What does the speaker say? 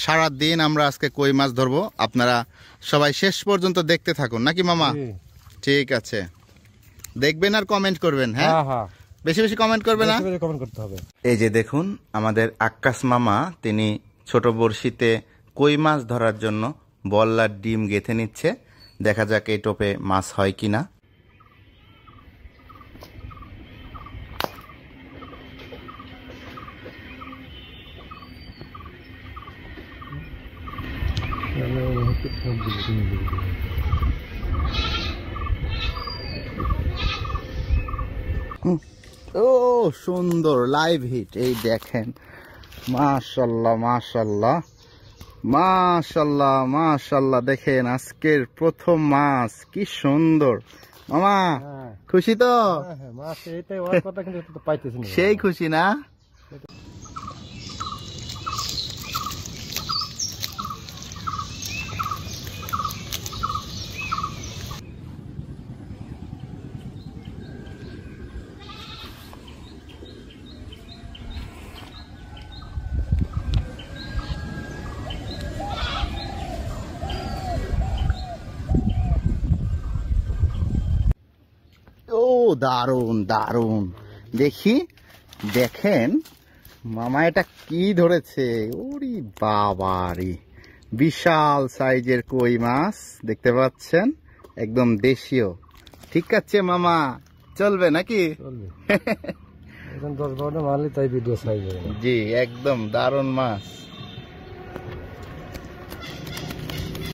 সারা দিন আমরা আজকে কই মাছ ধরবো, আপনারা সবাই শেষ পর্যন্ত দেখতে থাকুন, নাকি মামা? ঠিক আছে, দেখবেন আর কমেন্ট করবেন। হ্যাঁ, বেশি বেশি কমেন্ট করবে না, কমেন্ট করতে হবে। এই যে দেখুন আমাদের আক্কাস মামা, তিনি ছোট বড়শিতে কই মাছ ধরার জন্য বল্লার ডিম গেঁথে নিচ্ছে। দেখা যাক এই টোপে মাছ হয় কিনা। ও সুন্দর লাইভ হিট, এই দেখেন, মাশাল্লাহ মাশাল্লাহ মাশাল্লাহ মাশাল্লাহ। দেখেন আজকের প্রথম মাছ, কি সুন্দর। মামা খুশি তো? সেই খুশি না? ও দারুন দারুন। দেখি, দেখেন মামা এটা কি ধরেছে। ওরে বাবারে, বিশাল সাইজের কই মাছ দেখতে পাচ্ছেন, একদম দেশীয়। ঠিক আছে মামা, চলবে নাকি? জি, একদম দারুন মাছ।